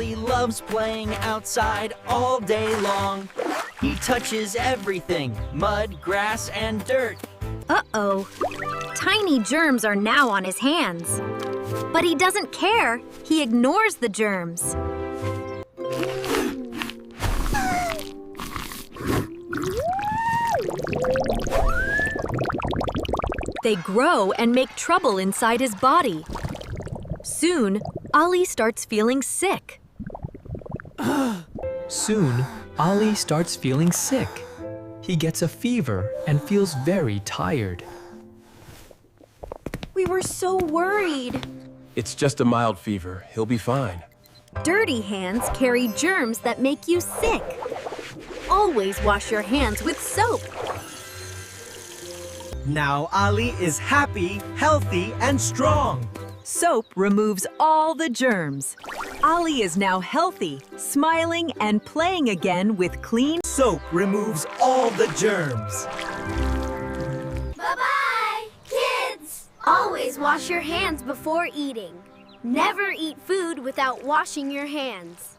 Ollie loves playing outside all day long. He touches everything, mud, grass, and dirt. Uh-oh. Tiny germs are now on his hands. But he doesn't care. He ignores the germs. They grow and make trouble inside his body. Soon, Ollie starts feeling sick. Soon, Ollie starts feeling sick. He gets a fever and feels very tired. We were so worried. It's just a mild fever. He'll be fine. Dirty hands carry germs that make you sick. Always wash your hands with soap. Now Ollie is happy, healthy, and strong. Soap removes all the germs. Ollie is now healthy, smiling, and playing again with clean. Soap removes all the germs. Bye-bye, kids! Always wash your hands before eating. Never eat food without washing your hands.